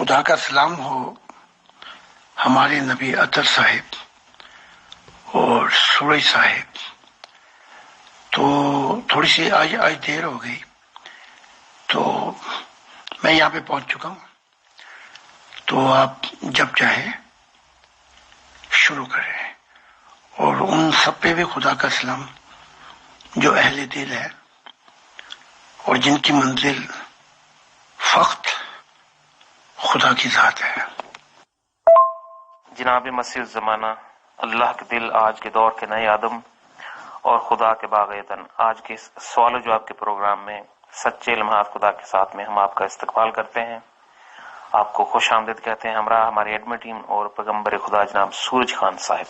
خدا کا سلام ہو ہمارے نبی اطہر صاحب اور سورج صاحب. تو تھوڑی سی آج دیر ہو گئی تو میں یہاں پہ پہنچ چکا ہوں. تو آپ جب چاہیں شروع کریں. اور ان سب پہ بھی خدا کا سلام جو اہل دل ہے اور جن کی منزل فقط خدا کی ذات ہے. جناب مسیح الزمانہ، اللہ کے دل آج کے دور کے نئے آدم اور خدا کے باغیتن، آج کے سوال و جواب کے پروگرام میں سچے لمحات خدا کے ساتھ میں ہم آپ کا استقبال کرتے ہیں. آپ کو خوش آمدید کہتے ہیں ہمراہ ہماری ایڈمن ٹیم اور پیغمبر خدا جناب سورج خان صاحب.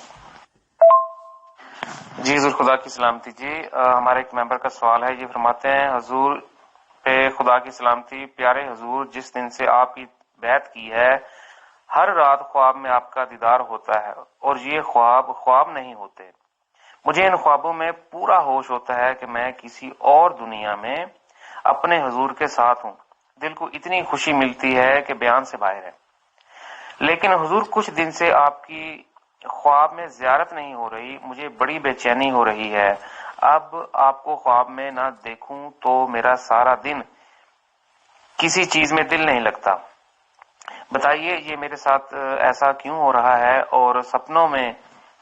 جی حضور خدا کی سلامتی. جی ہمارے ایک ممبر کا سوال ہے. یہ فرماتے ہیں حضور پہ خدا کی سلامتی. پیارے حضور، جس دن سے آپ کی بیعت کی ہے ہر رات خواب میں آپ کا دیدار ہوتا ہے اور یہ خواب نہیں ہوتے. مجھے ان خوابوں میں پورا ہوش ہوتا ہے کہ میں کسی اور دنیا میں اپنے حضور کے ساتھ ہوں. دل کو اتنی خوشی ملتی ہے کہ بیان سے باہر ہے. لیکن حضور کچھ دن سے آپ کی خواب میں زیارت نہیں ہو رہی. مجھے بڑی بے چینی ہو رہی ہے. اب آپ کو خواب میں نہ دیکھوں تو میرا سارا دن کسی چیز میں دل نہیں لگتا. بتائیے یہ میرے ساتھ ایسا کیوں ہو رہا ہے اور سپنوں میں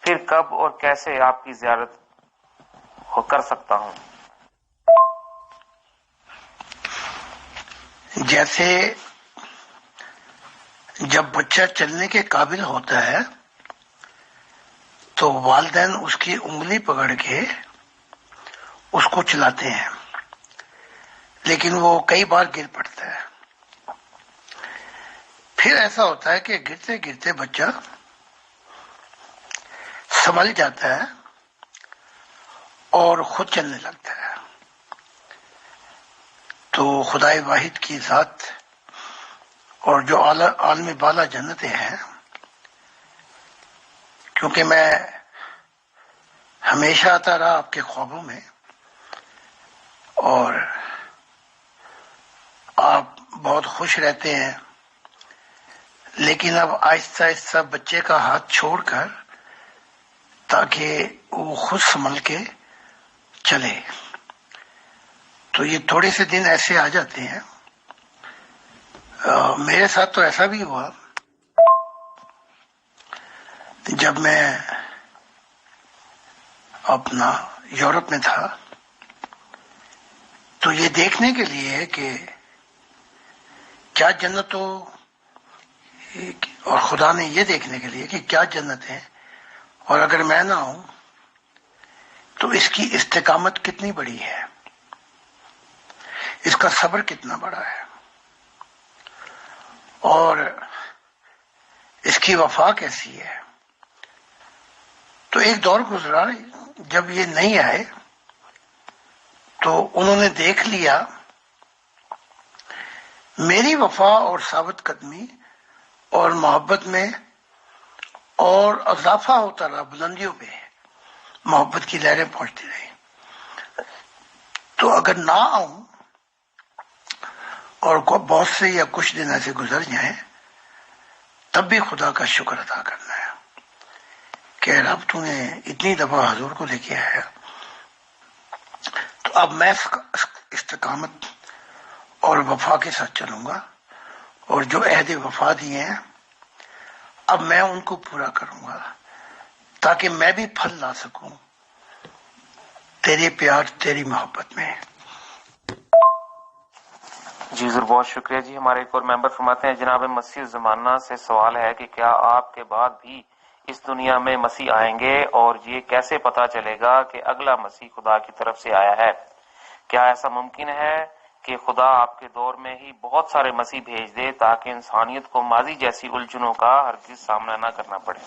پھر کب اور کیسے آپ کی زیارت کر سکتا ہوں؟ جیسے جب بچہ چلنے کے قابل ہوتا ہے تو والدین اس کی انگلی پکڑ کے اس کو چلاتے ہیں، لیکن وہ کئی بار گر پڑتا ہے. پھر ایسا ہوتا ہے کہ گرتے گرتے بچہ سنبھل جاتا ہے اور خود چلنے لگتا ہے. تو خدائے واحد کی ذات اور جو عالم بالا جنتیں ہیں، کیونکہ میں ہمیشہ آتا رہا آپ کے خوابوں میں اور آپ بہت خوش رہتے ہیں، لیکن اب آہستہ آہستہ بچے کا ہاتھ چھوڑ کر تاکہ وہ خود سنبھل کے چلے. تو یہ تھوڑے سے دن ایسے آ جاتے ہیں. میرے ساتھ تو ایسا بھی ہوا جب میں اپنا یورپ میں تھا، تو یہ دیکھنے کے لیے کہ کیا جنت ہو اور خدا نے یہ دیکھنے کے لیے کہ کیا جنت ہے اور اگر میں نہ ہوں تو اس کی استقامت کتنی بڑی ہے، اس کا صبر کتنا بڑا ہے اور اس کی وفا کیسی ہے. تو ایک دور گزرا جب یہ نہیں آئے تو انہوں نے دیکھ لیا میری وفا اور ثابت قدمی اور محبت میں اور اضافہ ہوتا رہا، بلندیوں پہ محبت کی لہریں پہنچتی رہی. تو اگر نہ آؤں اور بہت سے یا کچھ دن ایسے گزر جائیں تب بھی خدا کا شکر ادا کرنا ہے کہ رب تو نے اتنی دفعہ حضور کو لے کے آیا. تو اب میں استقامت اور وفا کے ساتھ چلوں گا اور جو عہد وفا دیے ہیں اب میں ان کو پورا کروں گا تاکہ میں بھی پھل لا سکوں تیرے پیار تیری محبت میں. جی حضور بہت شکریہ. جی ہمارے ایک اور ممبر فرماتے ہیں جناب مسیح الزمانہ سے سوال ہے کہ کیا آپ کے بعد بھی اس دنیا میں مسیح آئیں گے اور یہ کیسے پتا چلے گا کہ اگلا مسیح خدا کی طرف سے آیا ہے؟ کیا ایسا ممکن ہے کہ خدا آپ کے دور میں ہی بہت سارے مسیح بھیج دے تاکہ انسانیت کو ماضی جیسی الجھنوں کا ہرگز سامنا نہ کرنا پڑے؟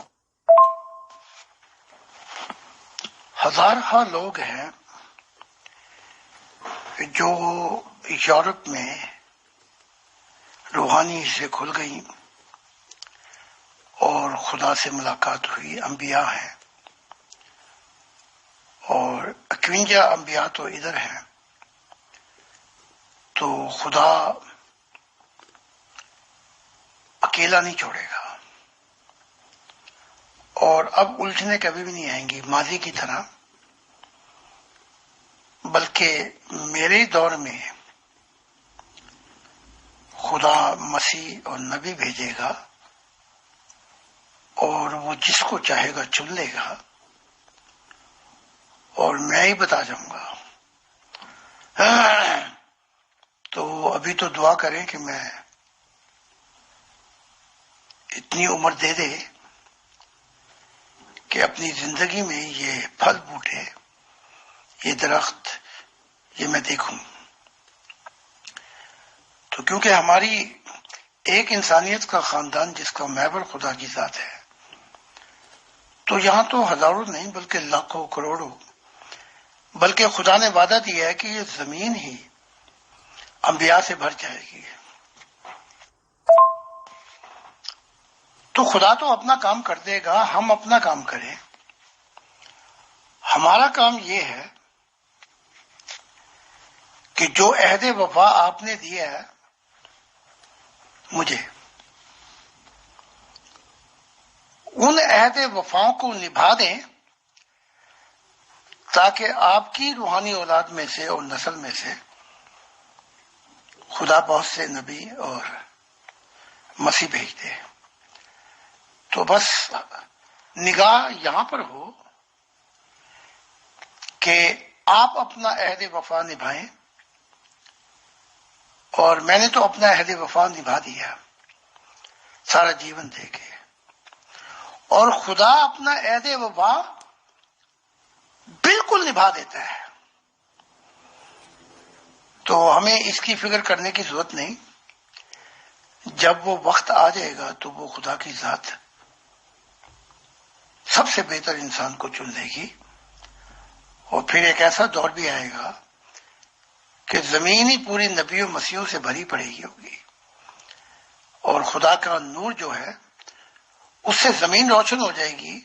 ہزارہ لوگ ہیں جو یورپ میں روحانی سے کھل گئی اور خدا سے ملاقات ہوئی. انبیاء ہیں اور 51 انبیاء تو ادھر ہیں. تو خدا اکیلا نہیں چھوڑے گا، اور اب الجھنے کبھی بھی نہیں آئیں گی ماضی کی طرح، بلکہ میرے دور میں خدا مسیح اور نبی بھیجے گا، اور وہ جس کو چاہے گا چن لے گا، اور میں ہی بتا جاؤں گا۔ تو ابھی تو دعا کریں کہ میں اتنی عمر دے دے کہ اپنی زندگی میں یہ پھل بوٹے، یہ درخت، یہ میں دیکھوں۔ تو کیونکہ ہماری ایک انسانیت کا خاندان جس کا محور خدا کی ذات ہے، تو یہاں تو ہزاروں نہیں بلکہ لاکھوں کروڑوں، بلکہ خدا نے وعدہ دیا ہے کہ یہ زمین ہی انبیاء سے بھر جائے گی۔ تو خدا تو اپنا کام کر دے گا، ہم اپنا کام کریں۔ ہمارا کام یہ ہے کہ جو عہد وفا آپ نے دیا ہے مجھے، ان عہد وفاؤں کو نبھا دیں، تاکہ آپ کی روحانی اولاد میں سے اور نسل میں سے خدا بہت سے نبی اور مسیح بھیج دے۔ تو بس نگاہ یہاں پر ہو کہ آپ اپنا عہد وفا نبھائیں، اور میں نے تو اپنا عہد وفا نبھا دیا سارا جیون دے کے، اور خدا اپنا عہد وفا بالکل نبھا دیتا ہے۔ تو ہمیں اس کی فکر کرنے کی ضرورت نہیں، جب وہ وقت آ جائے گا تو وہ خدا کی ذات سب سے بہتر انسان کو چن لے گی، اور پھر ایک ایسا دور بھی آئے گا کہ زمین ہی پوری نبیوں مسیحوں سے بھری پڑے گی ہوگی، اور خدا کا نور جو ہے اس سے زمین روشن ہو جائے گی،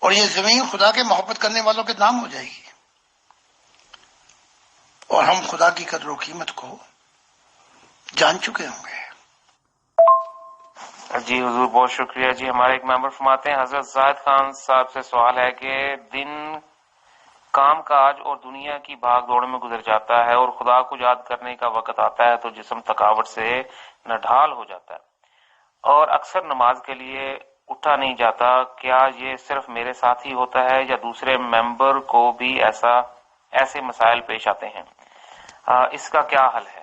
اور یہ زمین خدا کے محبت کرنے والوں کے نام ہو جائے گی، اور ہم خدا کی قدر و قیمت کو جان چکے ہوں گے۔ جی حضور بہت شکریہ جی۔ ہمارے ایک ممبر فرماتے ہیں حضرت زاہد خان صاحب سے سوال ہے کہ دن کام کاج اور دنیا کی بھاگ دوڑ میں گزر جاتا ہے اور خدا کو یاد کرنے کا وقت آتا ہے تو جسم تھکاوٹ سے نڈھال ہو جاتا ہے اور اکثر نماز کے لیے اٹھا نہیں جاتا، کیا یہ صرف میرے ساتھ ہی ہوتا ہے یا دوسرے ممبر کو بھی ایسے مسائل پیش آتے ہیں؟ اس کا کیا حل ہے؟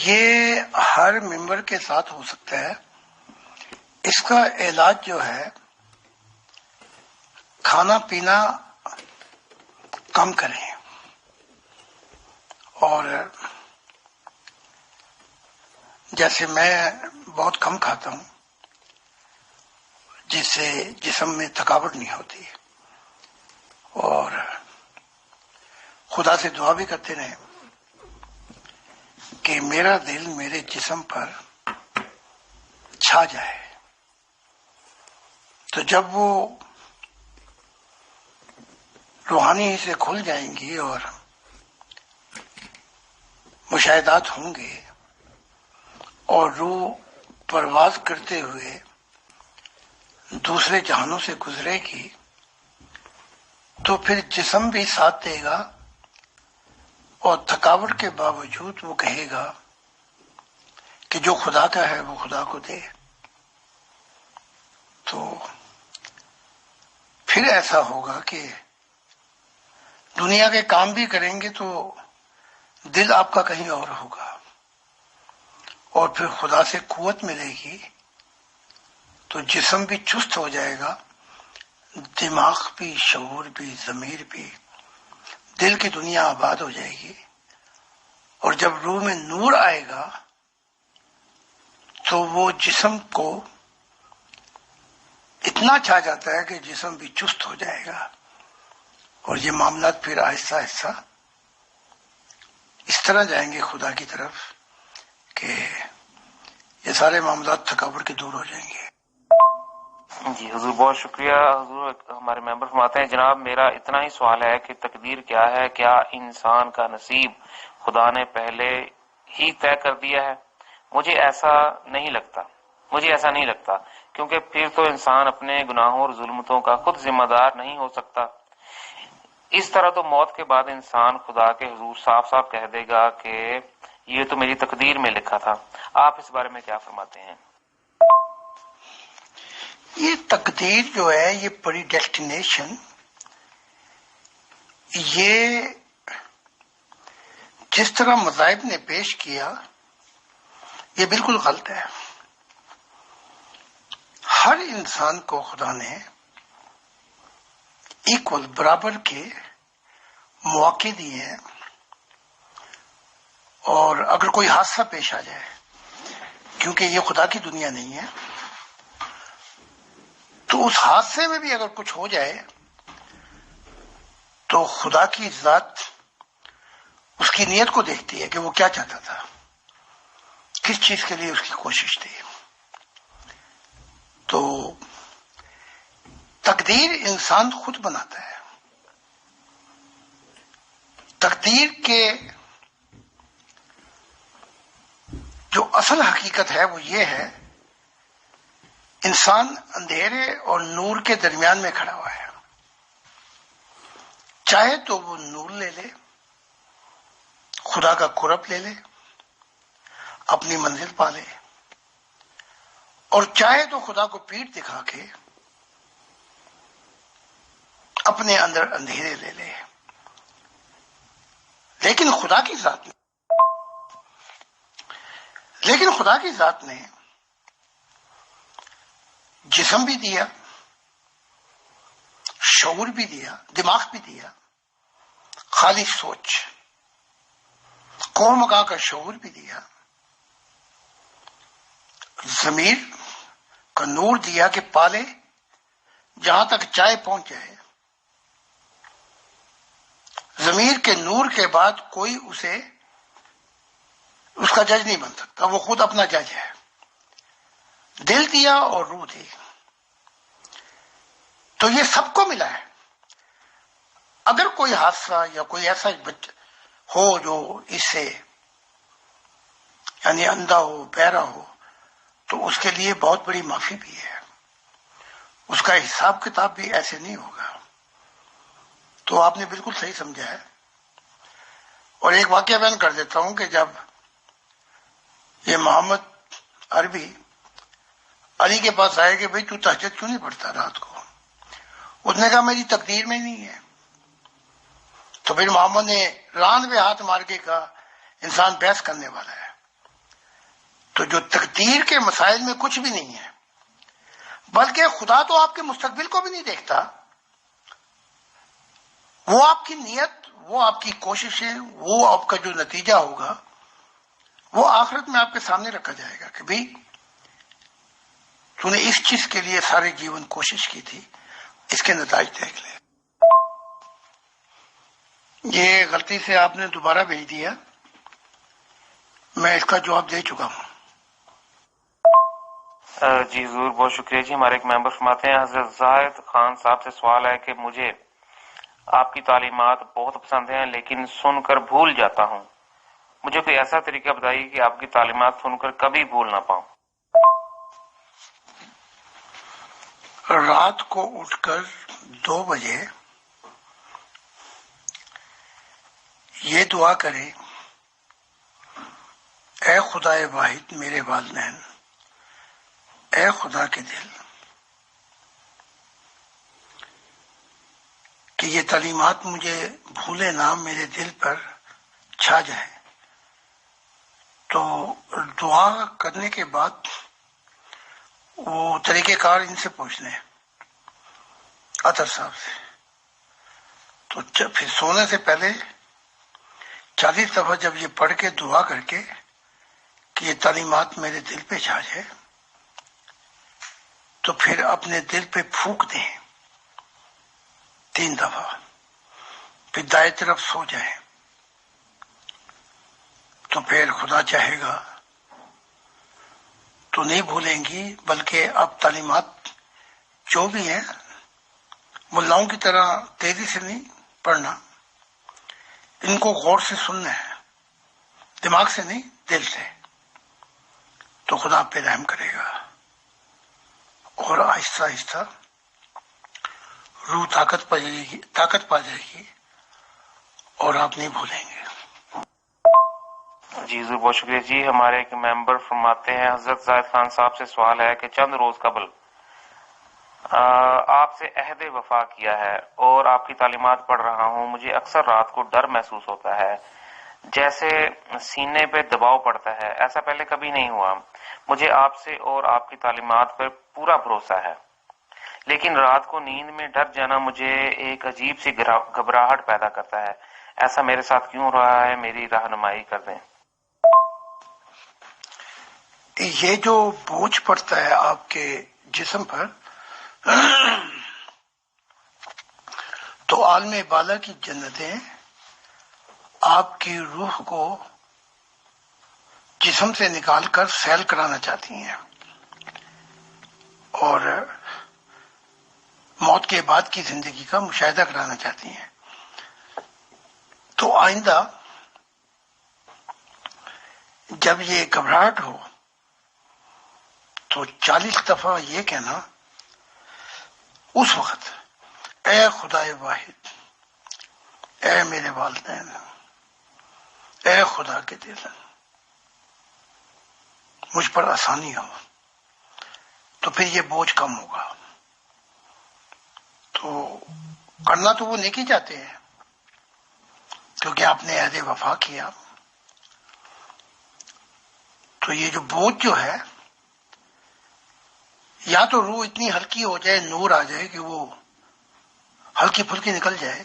یہ ہر ممبر کے ساتھ ہو سکتا ہے۔ اس کا علاج جو ہے کھانا پینا کم کریں، اور جیسے میں بہت کم کھاتا ہوں جس سے جسم میں تھکاوٹ نہیں ہوتی، اور خدا سے دعا بھی کرتے رہیں کہ میرا دل میرے جسم پر چھا جائے، تو جب وہ روحانی سے کھل جائیں گی اور مشاہدات ہوں گے اور روح پرواز کرتے ہوئے دوسرے جہانوں سے گزرے گی، تو پھر جسم بھی ساتھ دے گا، اور تھکاوٹ کے باوجود وہ کہے گا کہ جو خدا کا ہے وہ خدا کو دے۔ تو پھر ایسا ہوگا کہ دنیا کے کام بھی کریں گے تو دل آپ کا کہیں اور ہوگا، اور پھر خدا سے قوت ملے گی تو جسم بھی چست ہو جائے گا، دماغ بھی، شعور بھی، ضمیر بھی، دل کی دنیا آباد ہو جائے گی، اور جب روح میں نور آئے گا تو وہ جسم کو اتنا چھا جاتا ہے کہ جسم بھی چست ہو جائے گا، اور یہ معاملات پھر آہستہ آہستہ اس طرح جائیں گے خدا کی طرف کہ یہ سارے معاملات تھکاوٹ کے دور ہو جائیں گے۔ جی حضور بہت شکریہ۔ حضور ہمارے ممبر فرماتے ہیں جناب میرا اتنا ہی سوال ہے کہ تقدیر کیا ہے؟ کیا انسان کا نصیب خدا نے پہلے ہی طے کر دیا ہے؟ مجھے ایسا نہیں لگتا کیونکہ پھر تو انسان اپنے گناہوں اور ظلمتوں کا خود ذمہ دار نہیں ہو سکتا۔ اس طرح تو موت کے بعد انسان خدا کے حضور صاف صاف کہہ دے گا کہ یہ تو میری تقدیر میں لکھا تھا۔ آپ اس بارے میں کیا فرماتے ہیں؟ یہ تقدیر جو ہے، یہ پری ڈیسٹینیشن، یہ جس طرح مذاہب نے پیش کیا یہ بالکل غلط ہے۔ ہر انسان کو خدا نے ایکول برابر کے مواقع دیے ہیں، اور اگر کوئی حادثہ پیش آ جائے، کیونکہ یہ خدا کی دنیا نہیں ہے، تو اس حادثے میں بھی اگر کچھ ہو جائے تو خدا کی ذات اس کی نیت کو دیکھتی ہے کہ وہ کیا چاہتا تھا، کس چیز کے لیے اس کی کوشش تھی۔ تو تقدیر انسان خود بناتا ہے۔ تقدیر کے جو اصل حقیقت ہے وہ یہ ہے، انسان اندھیرے اور نور کے درمیان میں کھڑا ہوا ہے۔ چاہے تو وہ نور لے لے، خدا کا قرب لے لے، اپنی منزل پا لے، اور چاہے تو خدا کو پیٹھ دکھا کے اپنے اندر اندھیرے لے لے۔ لیکن خدا کی ذات نے جسم بھی دیا، شعور بھی دیا، دماغ بھی دیا، خالص سوچ، قوم مقام کا شعور بھی دیا، ضمیر کا نور دیا کہ پالے جہاں تک چائے پہنچ جائے۔ ضمیر کے نور کے بعد کوئی اس کا جج نہیں بن سکتا، وہ خود اپنا جج ہے۔ دل دیا اور روح دی، تو یہ سب کو ملا ہے۔ اگر کوئی حادثہ یا کوئی ایسا ہو جو اس سے یعنی اندھا ہو، بہرا ہو، تو اس کے لیے بہت بڑی معافی بھی ہے، اس کا حساب کتاب بھی ایسے نہیں ہوگا۔ تو آپ نے بالکل صحیح سمجھا ہے۔ اور ایک واقعہ بیان کر دیتا ہوں کہ جب یہ محمد عربی علی کے پاس آئے کہ بھئی تو تہجد کیوں نہیں پڑھتا رات کو، اس نے کہا میری تقدیر میں نہیں ہے۔ تو پھر محمد نے ران پہ ہاتھ مار کے کہا انسان بحث کرنے والا ہے۔ تو جو تقدیر کے مسائل میں کچھ بھی نہیں ہے، بلکہ خدا تو آپ کے مستقبل کو بھی نہیں دیکھتا، وہ آپ کی نیت، وہ آپ کی کوششیں، وہ آپ کا جو نتیجہ ہوگا وہ آخرت میں آپ کے سامنے رکھا جائے گا کہ بھئی تو نے اس چیز کے لیے سارے جیون کوشش کی تھی، اس کے نتائج دیکھ لے۔ یہ غلطی سے آپ نے دوبارہ بھیج دیا، میں اس کا جواب دے چکا ہوں۔ جی حضور بہت شکریہ جی۔ ہمارے ایک ممبر فرماتے ہیں حضرت زاہد خان صاحب سے سوال ہے کہ مجھے آپ کی تعلیمات بہت پسند ہیں لیکن سن کر بھول جاتا ہوں، مجھے کوئی ایسا طریقہ بتائیے کہ آپ کی تعلیمات سن کر کبھی بھول نہ پاؤں۔ رات کو اٹھ کر 2 بجے یہ دعا کریں، اے خدا واحد میرے والدین، اے خدا کے دل، کہ یہ تعلیمات مجھے بھولے نہ، میرے دل پر چھا جائیں۔ تو دعا کرنے کے بعد وہ طریقہ کار ان سے پوچھنے عطر صاحب سے، تو پھر سونے سے پہلے 40 دفعہ جب یہ پڑھ کے دعا کر کے کہ یہ تعلیمات میرے دل پہ چھا جائے، تو پھر اپنے دل پہ پھونک دیں 3 دفعہ، پھر دائیں طرف سو جائیں۔ تو پھر خدا چاہے گا تو نہیں بھولیں گی، بلکہ اب تعلیمات جو بھی ہیں ملاؤں کی طرح تیزی سے نہیں پڑھنا، ان کو غور سے سننا ہے، دماغ سے نہیں، دل سے، تو خدا آپ پہ رحم کرے گا اور آہستہ آہستہ روح طاقت پا جائے گی اور آپ نہیں بھولیں گے۔ جی حضور بہت شکریہ جی۔ ہمارے ایک ممبر فرماتے ہیں حضرت زاہد خان صاحب سے سوال ہے کہ چند روز قبل آپ سے عہد وفا کیا ہے اور آپ کی تعلیمات پڑھ رہا ہوں، مجھے اکثر رات کو ڈر محسوس ہوتا ہے، جیسے سینے پہ دباؤ پڑتا ہے، ایسا پہلے کبھی نہیں ہوا۔ مجھے آپ سے اور آپ کی تعلیمات پر پورا بھروسہ ہے، لیکن رات کو نیند میں ڈر جانا مجھے ایک عجیب سی گھبراہٹ پیدا کرتا ہے، ایسا میرے ساتھ کیوں ہو رہا ہے؟ میری رہنمائی کر دیں۔ یہ جو بوجھ پڑتا ہے آپ کے جسم پر، تو عالم بالا کی جنتیں آپ کی روح کو جسم سے نکال کر سیل کرانا چاہتی ہیں اور موت کے بعد کی زندگی کا مشاہدہ کرانا چاہتی ہیں۔ تو آئندہ جب یہ گھبراہٹ ہو تو 40 دفعہ یہ کہنا اس وقت، اے خدائے واحد، اے میرے والدین، اے خدا کے دل، مجھ پر آسانی ہو، تو پھر یہ بوجھ کم ہوگا۔ تو کرنا تو وہ نیکی چاہتے ہیں کیونکہ آپ نے عہد وفا کیا، تو یہ جو بوجھ جو ہے، یا تو روح اتنی ہلکی ہو جائے، نور آ جائے کہ وہ ہلکی پھلکی نکل جائے،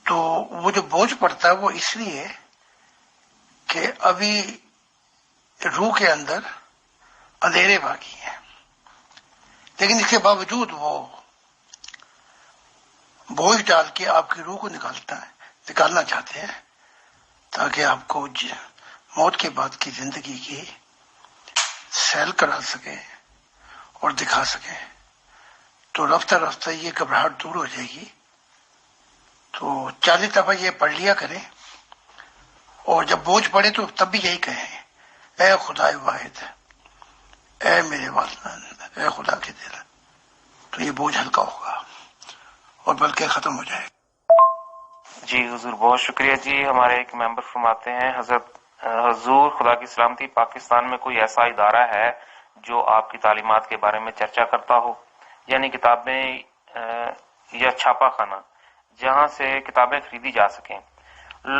تو وہ جو بوجھ پڑتا ہے وہ اس لیے کہ ابھی روح کے اندر اندھیرے باقی ہیں، لیکن اس کے باوجود وہ بوجھ ڈال کے آپ کی روح کو نکالنا چاہتے ہیں تاکہ آپ کو موت کے بعد کی زندگی کی سیل کرا سکے اور دکھا سکے۔ تو رفتہ رفتہ یہ گھبراہٹ دور ہو جائے گی۔ تو 40 دفعہ یہ پڑھ لیا کریں، اور جب بوجھ پڑے تو تب بھی یہی کہیں، اے خدائے واحد، اے میرے والدین، اے خدا کے دل، تو یہ بوجھ ہلکا ہوگا اور بلکہ ختم ہو جائے گا۔ جی حضور بہت شکریہ جی۔ ہمارے ایک ممبر فرماتے ہیں حضور خدا کی سلامتی، پاکستان میں کوئی ایسا ادارہ ہے جو آپ کی تعلیمات کے بارے میں چرچا کرتا ہو، یعنی کتابیں یا چھاپا خانہ جہاں سے کتابیں خریدی جا سکیں؟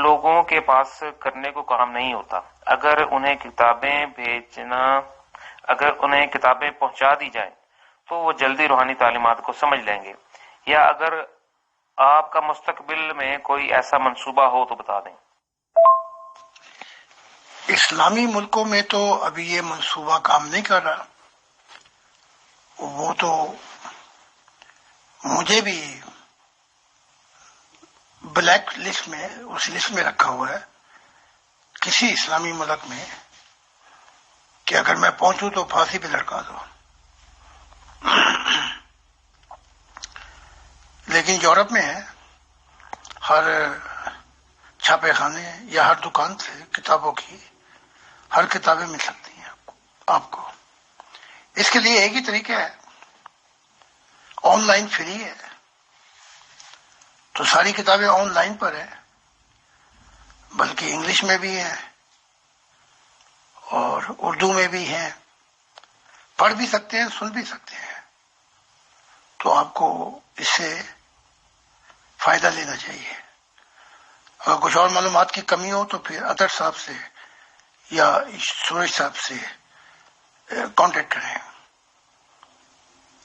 لوگوں کے پاس کرنے کو کام نہیں ہوتا، اگر انہیں کتابیں پہنچا دی جائیں تو وہ جلدی روحانی تعلیمات کو سمجھ لیں گے، یا اگر آپ کا مستقبل میں کوئی ایسا منصوبہ ہو تو بتا دیں۔ اسلامی ملکوں میں تو ابھی یہ منصوبہ کام نہیں کر رہا، وہ تو مجھے بھی بلیک لسٹ میں، اس لسٹ میں رکھا ہوا ہے کسی اسلامی ملک میں کہ اگر میں پہنچوں تو پھانسی پہ لٹکا دو۔ لیکن یورپ میں ہے، ہر چھاپے خانے یا ہر دکان سے کتابوں کی ہر کتابیں مل سکتی ہیں آپ کو۔ اس کے لیے ایک ہی طریقہ ہے، آن لائن فری ہے، تو ساری کتابیں آن لائن پر ہیں، بلکہ انگلش میں بھی ہیں اور اردو میں بھی ہیں، پڑھ بھی سکتے ہیں، سن بھی سکتے ہیں۔ تو آپ کو اس سے فائدہ لینا چاہیے۔ اگر کچھ اور معلومات کی کمی ہو تو پھر اطہر صاحب سے یا سورج صاحب سے کانٹیکٹ کریں۔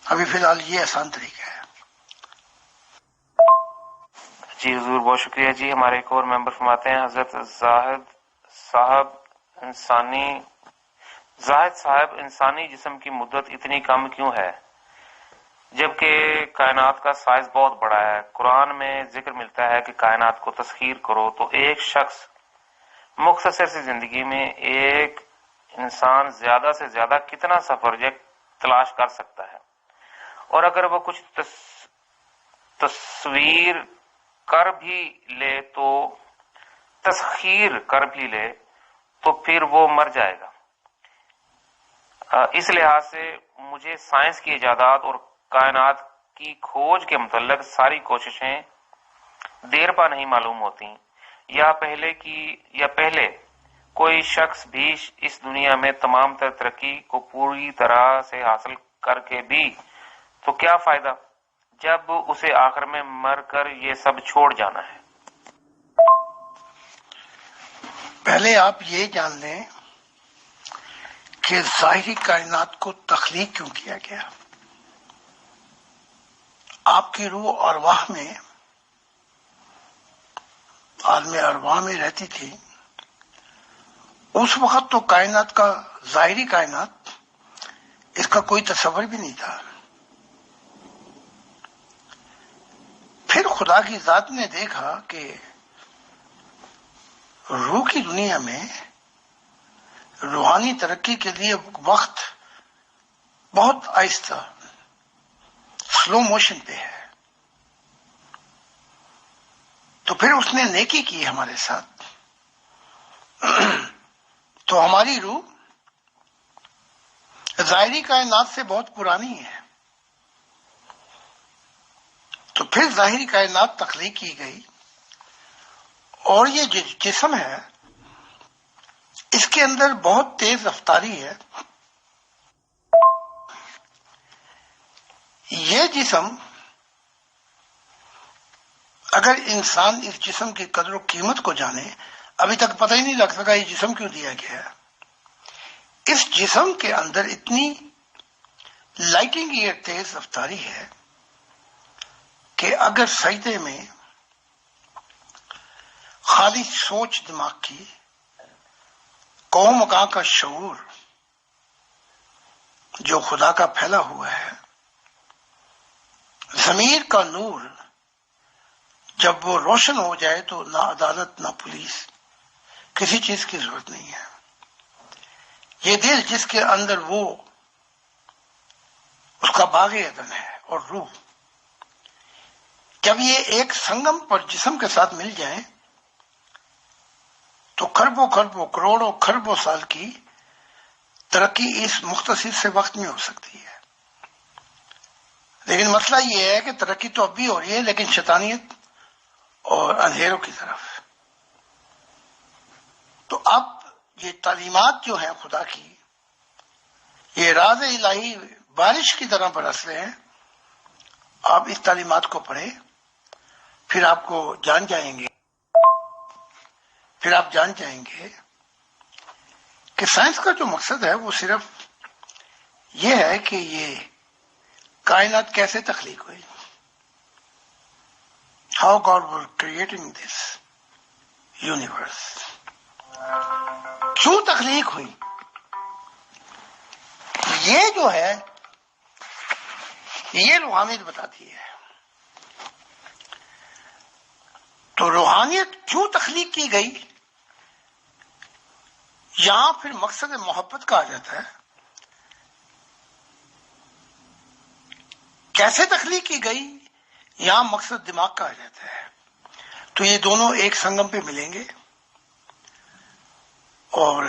ابھی فی الحال یہ آسان طریقہ ہے۔ جی حضور بہت شکریہ جی۔ ہمارے ایک اور ممبر فرماتے ہیں حضرت زاہد صاحب انسانی جسم کی مدت اتنی کم کیوں ہے جبکہ کائنات کا سائز بہت بڑا ہے؟ قرآن میں ذکر ملتا ہے کہ کائنات کو تسخیر کرو، تو ایک شخص مختصر سی زندگی میں ایک انسان زیادہ سے زیادہ کتنا سفر تلاش کر سکتا ہے؟ اور اگر وہ کچھ تصویر کر بھی لے تو تسخیر کر بھی لے تو پھر وہ مر جائے گا۔ اس لحاظ سے مجھے سائنس کی ایجادات اور کائنات کی کھوج کے متعلق ساری کوششیں دیر پا نہیں معلوم ہوتی، یا پہلے کوئی شخص بھی اس دنیا میں تمام تر ترقی کو پوری طرح سے حاصل کر کے بھی تو کیا فائدہ جب اسے آخر میں مر کر یہ سب چھوڑ جانا ہے۔ پہلے آپ یہ جان لیں کہ ظاہری کائنات کو تخلیق کیوں کیا گیا۔ آپ کی روح ارواح میں، عالم ارواح میں رہتی تھی، اس وقت تو کائنات کا، ظاہری کائنات، اس کا کوئی تصور بھی نہیں تھا۔ پھر خدا کی ذات نے دیکھا کہ روح کی دنیا میں روحانی ترقی کے لیے وقت بہت آہستہ، سلو موشن پہ ہے، تو پھر اس نے نیکی کی ہمارے ساتھ۔ تو ہماری روح ظاہری کائنات سے بہت پرانی ہے، تو پھر ظاہری کائنات تخلیق کی گئی، اور یہ جسم ہے، اس کے اندر بہت تیز رفتاری ہے۔ یہ جسم، اگر انسان اس جسم کی قدر و قیمت کو جانے، ابھی تک پتہ ہی نہیں لگ سکا یہ جسم کیوں دیا گیا ہے۔ اس جسم کے اندر اتنی لائٹنگ کی تیز رفتاری ہے کہ اگر سجدے میں خالی سوچ دماغ کی، قوم مقام کا شعور جو خدا کا پھیلا ہوا ہے، ضمیر کا نور جب وہ روشن ہو جائے تو نہ عدالت نہ پولیس، کسی چیز کی ضرورت نہیں ہے۔ یہ دل جس کے اندر وہ اس کا باغ عدن ہے، اور روح، جب یہ ایک سنگم پر جسم کے ساتھ مل جائیں تو کھربوں کروڑوں کھربوں سال کی ترقی اس مختصر سے وقت میں ہو سکتی ہے۔ لیکن مسئلہ یہ ہے کہ ترقی تو اب بھی ہو رہی ہے، لیکن شیطانیت اور اندھیروں کی طرف۔ تو اب یہ تعلیمات جو ہیں خدا کی، یہ راز الہی بارش کی طرح برس رہے ہیں۔ آپ اس تعلیمات کو پڑھیں، پھر آپ جان جائیں گے کہ سائنس کا جو مقصد ہے وہ صرف یہ ہے کہ یہ کائنات کیسے تخلیق ہوئی، how God were creating this universe, کیوں تخلیق ہوئی۔ یہ جو ہے یہ روحانیت بتاتی ہے۔ تو روحانیت کیوں تخلیق کی گئی، یہاں پھر مقصد محبت کا آ جاتا ہے۔ کیسے تخلیق کی گئی، یہاں مقصد دماغ کا آ جاتا ہے۔ تو یہ دونوں ایک سنگم پہ ملیں گے، اور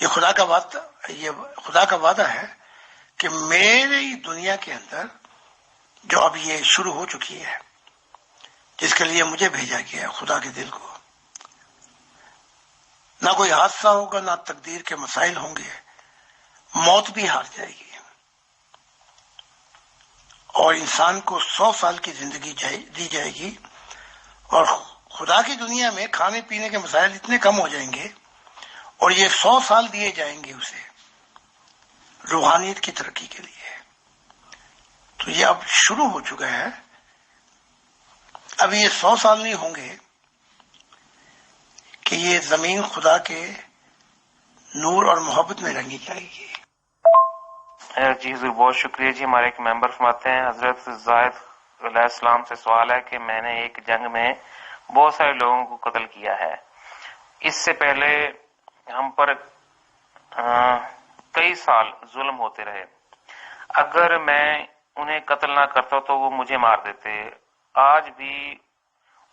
یہ خدا کا وعدہ ہے کہ میری دنیا کے اندر جو اب یہ شروع ہو چکی ہے، جس کے لیے مجھے بھیجا گیا ہے، خدا کے دل کو، نہ کوئی حادثہ ہوگا، نہ تقدیر کے مسائل ہوں گے، موت بھی ہار جائے گی، اور انسان کو 100 سال کی زندگی دی جائے گی، اور خدا کی دنیا میں کھانے پینے کے مسائل اتنے کم ہو جائیں گے، اور یہ 100 سال دیے جائیں گے اسے روحانیت کی ترقی کے لیے۔ تو یہ اب شروع ہو چکا ہے۔ اب یہ 100 سال نہیں ہوں گے کہ یہ زمین خدا کے نور اور محبت میں رنگی جائے گی۔ جی حضور بہت شکریہ جی۔ ہمارے ایک ممبر فرماتے ہیں، حضرت زاہد علیہ السلام سے سوال ہے کہ میں نے ایک جنگ میں بہت سارے لوگوں کو قتل کیا ہے، اس سے پہلے ہم پر کئی سال ظلم ہوتے رہے، اگر میں انہیں قتل نہ کرتا تو وہ مجھے مار دیتے، آج بھی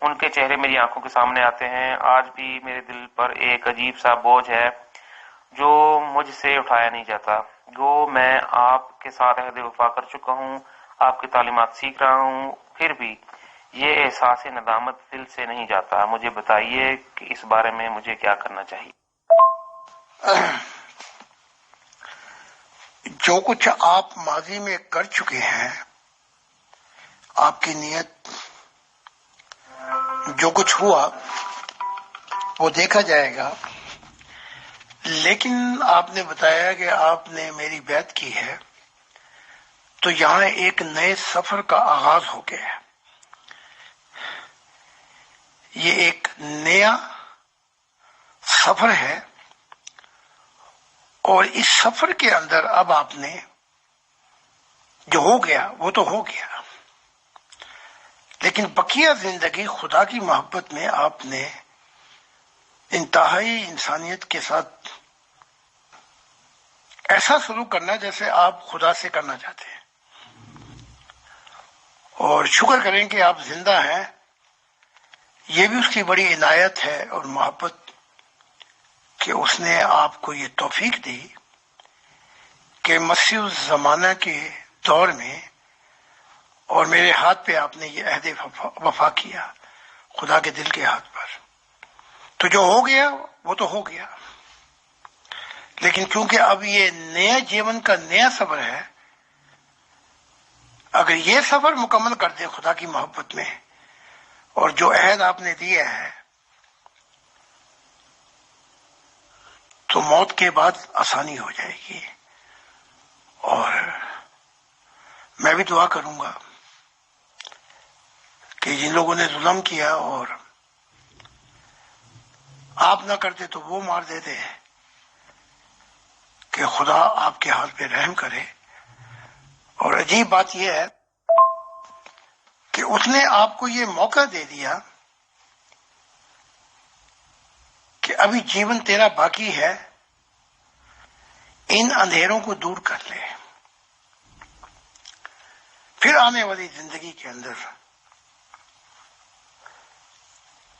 ان کے چہرے میری آنکھوں کے سامنے آتے ہیں. آج بھی میرے دل پر ایک عجیب سا بوجھ ہے جو مجھ سے اٹھایا نہیں جاتا. گو میں آپ کے ساتھ عہد وفا کر چکا ہوں, آپ کی تعلیمات سیکھ رہا ہوں, پھر بھی یہ احساس ندامت دل سے نہیں جاتا. مجھے بتائیے کہ اس بارے میں مجھے کیا کرنا چاہیے. جو کچھ آپ ماضی میں کر چکے ہیں, آپ کی نیت جو کچھ ہوا وہ دیکھا جائے گا. لیکن آپ نے بتایا کہ آپ نے میری بیعت کی ہے, تو یہاں ایک نئے سفر کا آغاز ہو گیا ہے. یہ ایک نیا سفر ہے, اور اس سفر کے اندر اب آپ نے جو ہو گیا وہ تو ہو گیا, لیکن بقیہ زندگی خدا کی محبت میں آپ نے انتہائی انسانیت کے ساتھ ایسا سلوک کرنا جیسے آپ خدا سے کرنا چاہتے ہیں. اور شکر کریں کہ آپ زندہ ہیں, یہ بھی اس کی بڑی عنایت ہے اور محبت کہ اس نے آپ کو یہ توفیق دی کہ مسیح الزمانہ کے دور میں اور میرے ہاتھ پہ آپ نے یہ عہد وفا کیا, خدا کے دل کے ہاتھ پر. تو جو ہو گیا وہ تو ہو گیا, لیکن کیونکہ اب یہ نیا جیون کا نیا سفر ہے, اگر یہ سفر مکمل کر دیں خدا کی محبت میں اور جو عہد آپ نے دیا ہے, تو موت کے بعد آسانی ہو جائے گی. اور میں بھی دعا کروں گا کہ جن لوگوں نے ظلم کیا اور آپ نہ کرتے تو وہ مار دیتے, کہ خدا آپ کے حال پہ رحم کرے. اور عجیب بات یہ ہے کہ اس نے آپ کو یہ موقع دے دیا کہ ابھی جیون تیرا باقی ہے, ان اندھیروں کو دور کر لے. پھر آنے والی زندگی کے اندر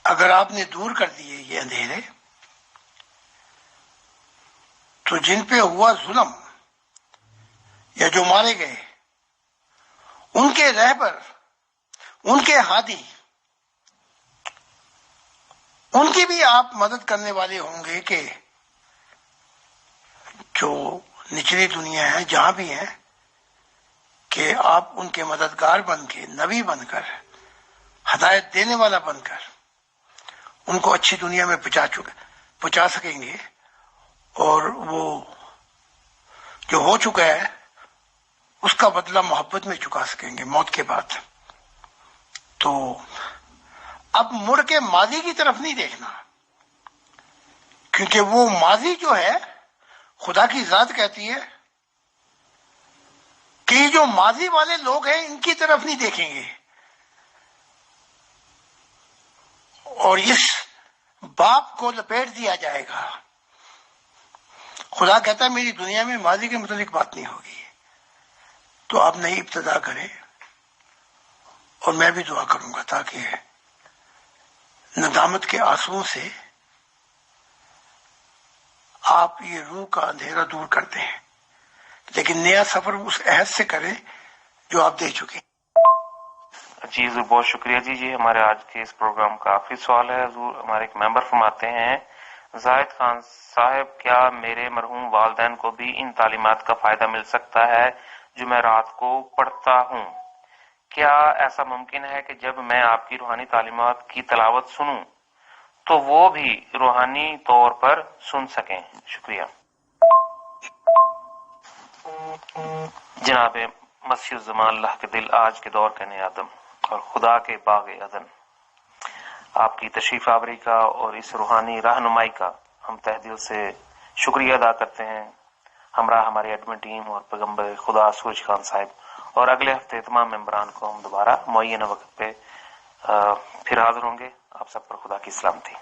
اگر آپ نے دور کر دیے یہ اندھیرے, تو جن پہ ہوا ظلم یا جو مارے گئے, ان کے رہبر, ان کے ہادی, ان کی بھی آپ مدد کرنے والے ہوں گے کہ جو نچلی دنیا ہے جہاں بھی ہیں, کہ آپ ان کے مددگار بن کے, نبی بن کر, ہدایت دینے والا بن کر ان کو اچھی دنیا میں پہنچا سکیں گے. اور وہ جو ہو چکا ہے اس کا بدلہ محبت میں چکا سکیں گے موت کے بعد. تو اب مڑ کے ماضی کی طرف نہیں دیکھنا, کیونکہ وہ ماضی جو ہے خدا کی ذات کہتی ہے کہ یہ جو ماضی والے لوگ ہیں ان کی طرف نہیں دیکھیں گے, اور اس باپ کو لپیٹ دیا جائے گا. خدا کہتا ہے میری دنیا میں ماضی کے متعلق بات نہیں ہوگی. تو آپ نئی ابتدا کریں, اور میں بھی دعا کروں گا تاکہ ندامت کے آنسوؤں سے آپ یہ روح کا اندھیرا دور کرتے ہیں, لیکن نیا سفر اس عہد سے کریں جو آپ دے چکے. جی حضور بہت شکریہ. جی ہمارے آج کے اس پروگرام کا آخری سوال ہے. حضور ہمارے ایک ممبر فرماتے ہیں, زاہد خان صاحب کیا میرے مرحوم والدین کو بھی ان تعلیمات کا فائدہ مل سکتا ہے جو میں رات کو پڑھتا ہوں؟ کیا ایسا ممکن ہے کہ جب میں آپ کی روحانی تعلیمات کی تلاوت سنوں تو وہ بھی روحانی طور پر سن سکیں؟ شکریہ. جناب مسیح الزمان اللہ کے دل, آج کے دور کے نئے آدم اور خدا کے باغ عدن, آپ کی تشریف آوری کا اور اس روحانی رہنمائی کا ہم تہ دل سے شکریہ ادا کرتے ہیں. ہمراہ ہماری ایڈمن ٹیم اور پیغمبر خدا سورج خان صاحب اور اگلے ہفتے تمام ممبران کو ہم دوبارہ معینہ وقت پہ پھر حاضر ہوں گے. آپ سب پر خدا کی سلامتی.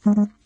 Mm-hmm.